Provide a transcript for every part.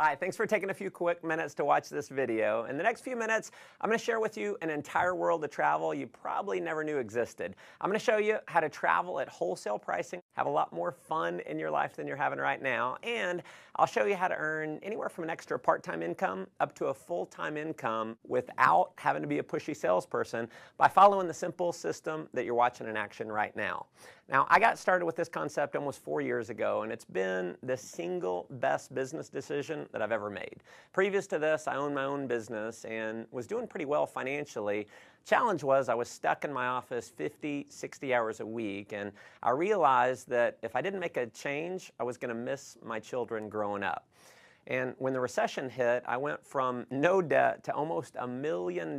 Hi, thanks for taking a few quick minutes to watch this video. In the next few minutes, I'm going to share with you an entire world of travel you probably never knew existed. I'm going to show you how to travel at wholesale pricing, have a lot more fun in your life than you're having right now, and I'll show you how to earn anywhere from an extra part-time income up to a full-time income without having to be a pushy salesperson by following the simple system that you're watching in action right now. Now, I got started with this concept almost 4 years ago, and it's been the single best business decision that I've ever made. Previous to this, I owned my own business and was doing pretty well financially. Challenge was I was stuck in my office 50, 60 hours a week, and I realized that if I didn't make a change, I was going to miss my children growing up. And when the recession hit, I went from no debt to almost $1 million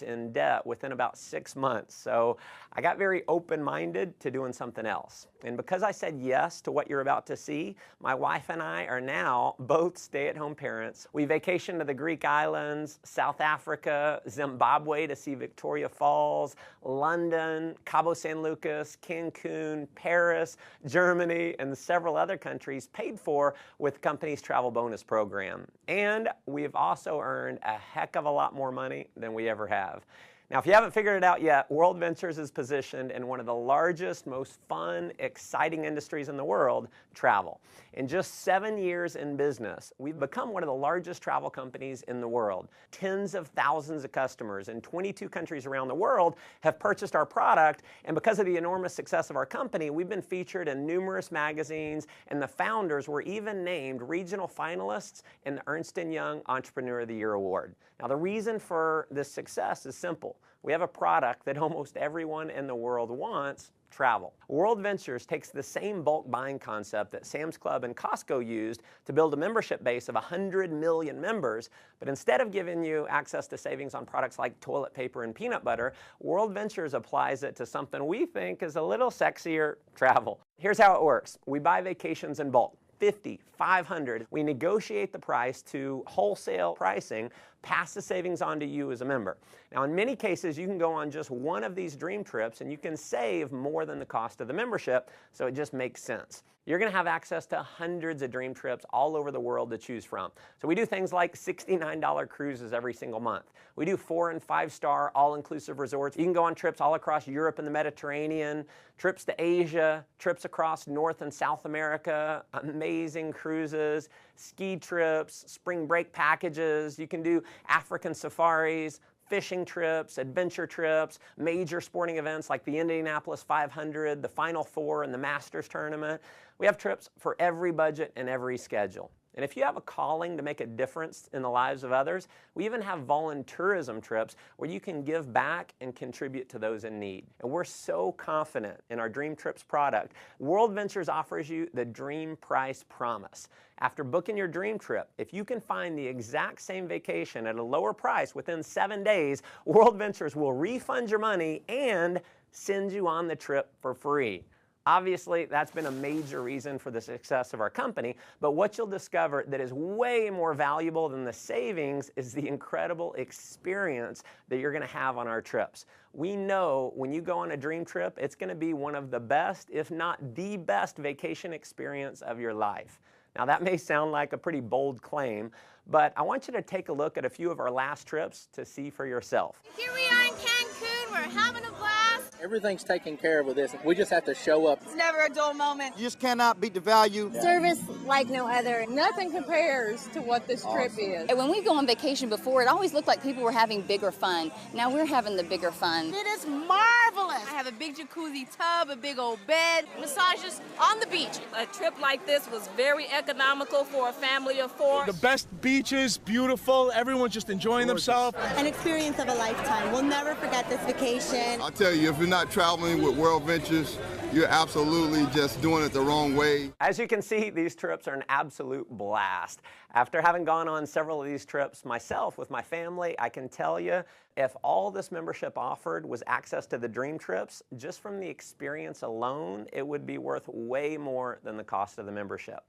in debt within about 6 months. So I got very open-minded to doing something else. And because I said yes to what you're about to see, my wife and I are now both stay-at-home parents. We vacationed to the Greek islands, South Africa, Zimbabwe to see Victoria Falls, London, Cabo San Lucas, Cancun, Paris, Germany, and several other countries paid for with the company's travel bonus program. And we've also earned a heck of a lot more money than we ever have. Now, if you haven't figured it out yet, WorldVentures is positioned in one of the largest, most fun, exciting industries in the world, travel. In just 7 years in business, we've become one of the largest travel companies in the world. Tens of thousands of customers in 22 countries around the world have purchased our product, and because of the enormous success of our company, we've been featured in numerous magazines, and the founders were even named regional finalists in the Ernst & Young Entrepreneur of the Year Award. Now, the reason for this success is simple. We have a product that almost everyone in the world wants: travel. WorldVentures takes the same bulk buying concept that Sam's Club and Costco used to build a membership base of 100 million members, but instead of giving you access to savings on products like toilet paper and peanut butter, WorldVentures applies it to something we think is a little sexier: travel. Here's how it works. We buy vacations in bulk. 50, 500. We negotiate the price to wholesale pricing, pass the savings on to you as a member. Now, in many cases, you can go on just one of these dream trips and you can save more than the cost of the membership, so it just makes sense. You're going to have access to hundreds of dream trips all over the world to choose from. So we do things like $69 cruises every single month. We do 4- and 5-star all-inclusive resorts. You can go on trips all across Europe and the Mediterranean, trips to Asia, trips across North and South America, amazing cruises, ski trips, spring break packages. You can do African safaris, fishing trips, adventure trips, major sporting events like the Indianapolis 500, the Final Four, and the Masters tournament. We have trips for every budget and every schedule. And if you have a calling to make a difference in the lives of others, we even have volunteerism trips where you can give back and contribute to those in need. And we're so confident in our Dream Trips product. WorldVentures offers you the Dream Price Promise. After booking your dream trip, if you can find the exact same vacation at a lower price within 7 days, WorldVentures will refund your money and send you on the trip for free. Obviously, that's been a major reason for the success of our company, but what you'll discover that is way more valuable than the savings is the incredible experience that you're going to have on our trips. We know when you go on a dream trip, it's going to be one of the best, if not the best, vacation experience of your life. Now, that may sound like a pretty bold claim, but I want you to take a look at a few of our last trips to see for yourself. Here we are in Cancun. We're having a blast. Everything's taken care of with this. We just have to show up. It's never a dull moment. You just cannot beat the value. Service like no other. Nothing compares to what this trip is. And when we go on vacation before, it always looked like people were having bigger fun. Now we're having the bigger fun. It is marvelous. I have a big jacuzzi tub, a big old bed, massages on the beach. A trip like this was very economical for a family of 4. The best beaches, beautiful, everyone's just enjoying themselves. An experience of a lifetime. We'll never forget this vacation. I'll tell you, if you're not traveling with WorldVentures, you're absolutely just doing it the wrong way. As you can see, these trips are an absolute blast. After having gone on several of these trips myself with my family, I can tell you, if all this membership offered was access to the dream trips, just from the experience alone, it would be worth way more than the cost of the membership.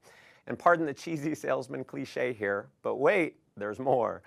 And pardon the cheesy salesman cliche here, but wait, there's more.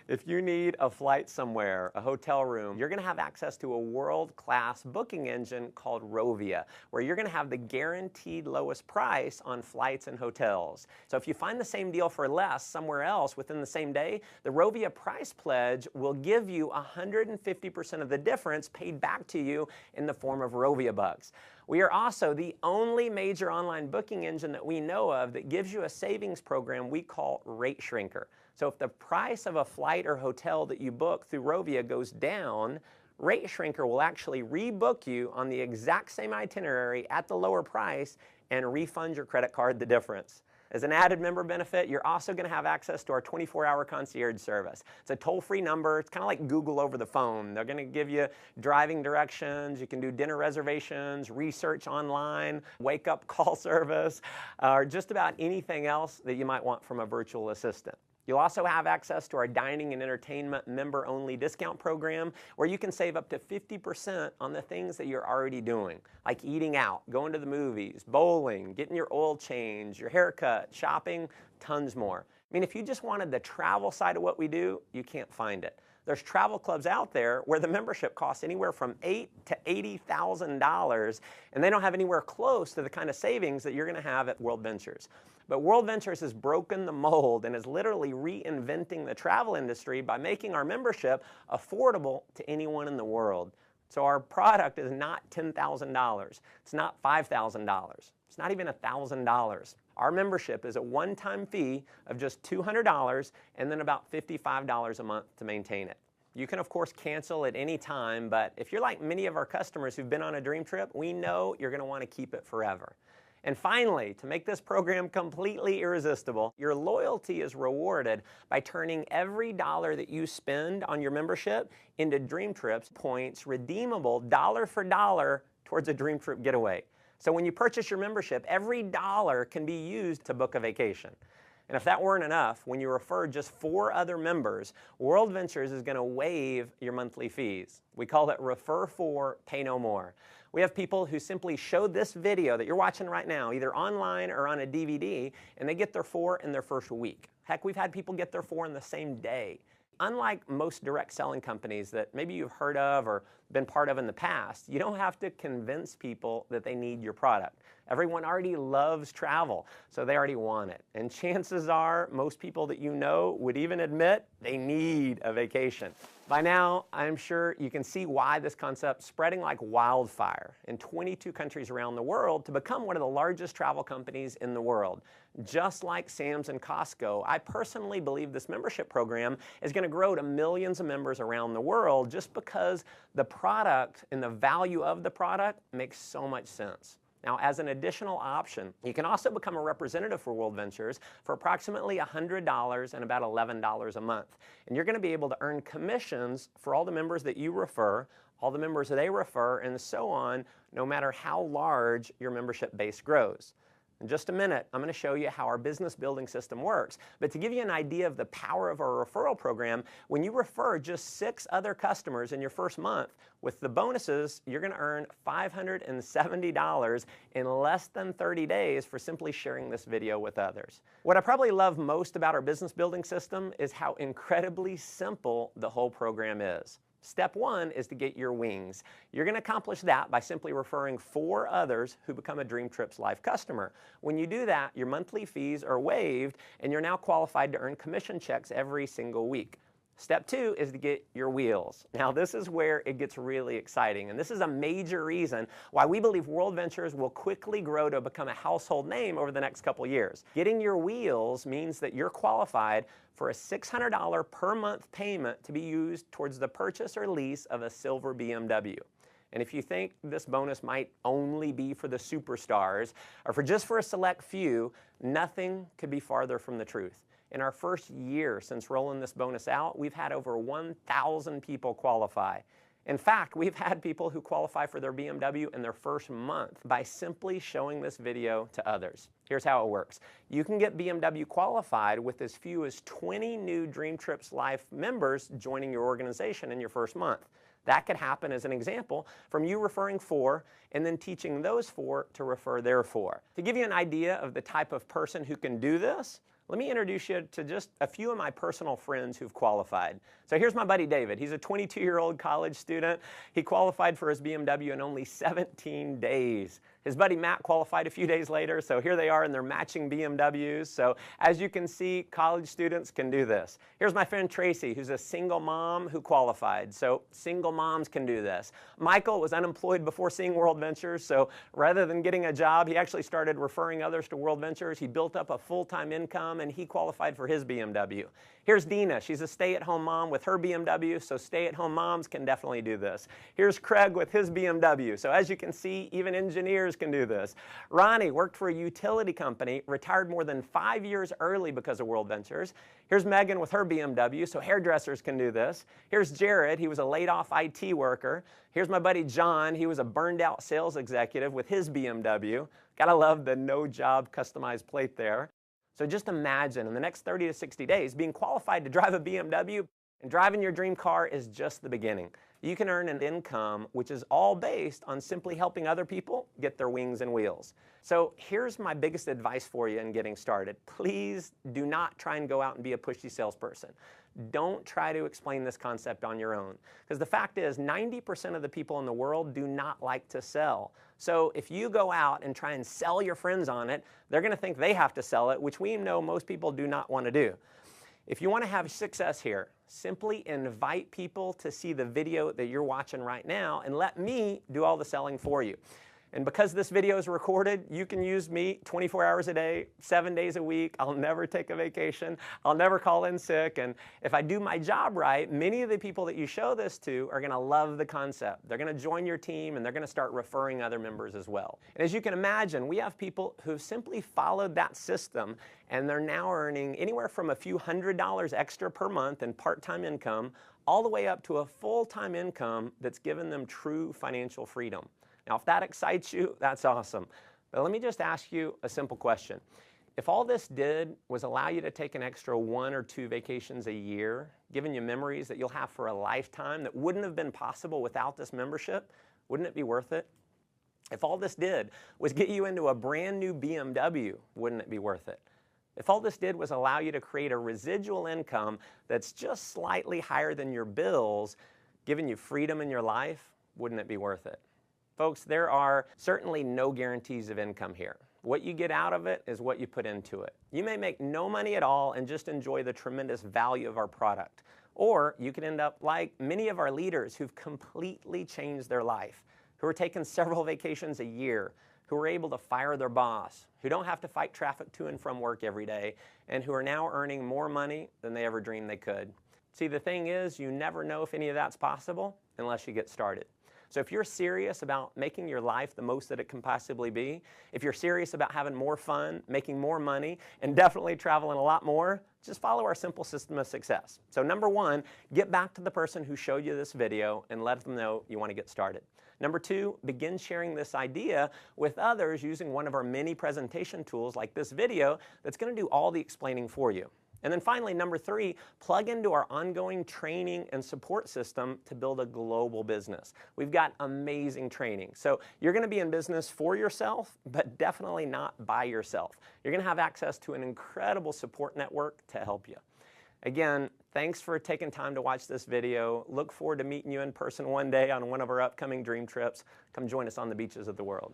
If you need a flight somewhere, a hotel room, you're going to have access to a world-class booking engine called Rovia, where you're going to have the guaranteed lowest price on flights and hotels. So if you find the same deal for less somewhere else within the same day, the Rovia price pledge will give you 150% of the difference paid back to you in the form of Rovia bucks. We are also the only major online booking engine that we know of that gives you a savings program we call Rate Shrinker. So if the price of a flight or hotel that you book through Rovia goes down, Rate Shrinker will actually rebook you on the exact same itinerary at the lower price and refund your credit card the difference. As an added member benefit, you're also going to have access to our 24-hour concierge service. It's a toll-free number. It's kind of like Google over the phone. They're going to give you driving directions. You can do dinner reservations, research online, wake-up call service, or just about anything else that you might want from a virtual assistant. You'll also have access to our dining and entertainment member-only discount program where you can save up to 50% on the things that you're already doing, like eating out, going to the movies, bowling, getting your oil change, your haircut, shopping, tons more. I mean, if you just wanted the travel side of what we do, you can't find it. There's travel clubs out there where the membership costs anywhere from $8,000 to $80,000, and they don't have anywhere close to the kind of savings that you're going to have at WorldVentures. But WorldVentures has broken the mold and is literally reinventing the travel industry by making our membership affordable to anyone in the world. So our product is not $10,000. It's not $5,000. It's not even $1,000. Our membership is a one-time fee of just $200 and then about $55 a month to maintain it. You can, of course, cancel at any time, but if you're like many of our customers who've been on a dream trip, we know you're going to want to keep it forever. And finally, to make this program completely irresistible, your loyalty is rewarded by turning every dollar that you spend on your membership into Dream Trips points redeemable dollar for dollar towards a Dream Trip getaway. So when you purchase your membership, every dollar can be used to book a vacation. And if that weren't enough, when you refer just 4 other members, WorldVentures is going to waive your monthly fees. We call it Refer 4, Pay No More. We have people who simply show this video that you're watching right now, either online or on a DVD, and they get their 4 in their first week. Heck, we've had people get their 4 in the same day. Unlike most direct selling companies that maybe you've heard of or been part of in the past, you don't have to convince people that they need your product. Everyone already loves travel, so they already want it. And chances are most people that you know would even admit they need a vacation. By now, I'm sure you can see why this concept's spreading like wildfire in 22 countries around the world to become one of the largest travel companies in the world. Just like Sam's and Costco, I personally believe this membership program is going to grow to millions of members around the world just because the product and the value of the product makes so much sense. Now, as an additional option, you can also become a representative for WorldVentures for approximately $100 and about $11 a month. And you're going to be able to earn commissions for all the members that you refer, all the members that they refer, and so on, no matter how large your membership base grows. In just a minute, I'm going to show you how our business building system works. But to give you an idea of the power of our referral program, when you refer just 6 other customers in your first month, with the bonuses, you're going to earn $570 in less than 30 days for simply sharing this video with others. What I probably love most about our business building system is how incredibly simple the whole program is. Step 1 is to get your wings. You're going to accomplish that by simply referring 4 others who become a Dream Trips Life customer. When you do that, your monthly fees are waived and you're now qualified to earn commission checks every single week. Step 2 is to get your wheels. Now this is where it gets really exciting, and this is a major reason why we believe WorldVentures will quickly grow to become a household name over the next couple years. Getting your wheels means that you're qualified for a $600 per month payment to be used towards the purchase or lease of a silver BMW. And if you think this bonus might only be for the superstars or for a select few, nothing could be farther from the truth. In our first year since rolling this bonus out, we've had over 1,000 people qualify. In fact, we've had people who qualify for their BMW in their first month by simply showing this video to others. Here's how it works. You can get BMW qualified with as few as 20 new Dream Trips Life members joining your organization in your first month. That could happen as an example from you referring 4 and then teaching those 4 to refer their 4. To give you an idea of the type of person who can do this, let me introduce you to just a few of my personal friends who've qualified. So here's my buddy David. He's a 22-year-old college student. He qualified for his BMW in only 17 days. His buddy Matt qualified a few days later, so here they are in their matching BMWs. So as you can see, college students can do this. Here's my friend Tracy, who's a single mom who qualified. So single moms can do this. Michael was unemployed before seeing WorldVentures, so rather than getting a job, he actually started referring others to WorldVentures. He built up a full-time income, and he qualified for his BMW. Here's Dina. She's a stay-at-home mom with her BMW, so stay-at-home moms can definitely do this. Here's Craig with his BMW. So as you can see, even engineers can do this. Ronnie worked for a utility company, retired more than 5 years early because of WorldVentures. Here's Megan with her BMW, so hairdressers can do this. Here's Jared. He was a laid-off IT worker. Here's my buddy John. He was a burned-out sales executive with his BMW. Gotta love the no-job customized plate there. So just imagine in the next 30 to 60 days being qualified to drive a BMW, and driving your dream car is just the beginning. You can earn an income which is all based on simply helping other people get their wings and wheels. So here's my biggest advice for you in getting started. Please do not try and go out and be a pushy salesperson. Don't try to explain this concept on your own. Because the fact is, 90% of the people in the world do not like to sell. So if you go out and try and sell your friends on it, they're going to think they have to sell it, which we know most people do not want to do. If you want to have success here, simply invite people to see the video that you're watching right now and let me do all the selling for you. And because this video is recorded, you can use me 24 hours a day, 7 days a week. I'll never take a vacation. I'll never call in sick. And if I do my job right, many of the people that you show this to are going to love the concept. They're going to join your team, and they're going to start referring other members as well. And as you can imagine, we have people who've simply followed that system, and they're now earning anywhere from a few $100s extra per month in part-time income, all the way up to a full-time income that's given them true financial freedom. Now, if that excites you, that's awesome. But let me just ask you a simple question. If all this did was allow you to take an extra 1 or 2 vacations a year, giving you memories that you'll have for a lifetime that wouldn't have been possible without this membership, wouldn't it be worth it? If all this did was get you into a brand new BMW, wouldn't it be worth it? If all this did was allow you to create a residual income that's just slightly higher than your bills, giving you freedom in your life, wouldn't it be worth it? Folks, there are certainly no guarantees of income here. What you get out of it is what you put into it. You may make no money at all and just enjoy the tremendous value of our product. Or you could end up like many of our leaders who've completely changed their life, who are taking several vacations a year, who are able to fire their boss, who don't have to fight traffic to and from work every day, and who are now earning more money than they ever dreamed they could. See, the thing is, you never know if any of that's possible unless you get started. So if you're serious about making your life the most that it can possibly be, if you're serious about having more fun, making more money, and definitely traveling a lot more, just follow our simple system of success. So number 1, get back to the person who showed you this video and let them know you want to get started. Number 2, begin sharing this idea with others using one of our many presentation tools like this video that's going to do all the explaining for you. And then finally, number 3, plug into our ongoing training and support system to build a global business. We've got amazing training. So you're going to be in business for yourself, but definitely not by yourself. You're going to have access to an incredible support network to help you. Again, thanks for taking time to watch this video. Look forward to meeting you in person one day on one of our upcoming dream trips. Come join us on the beaches of the world.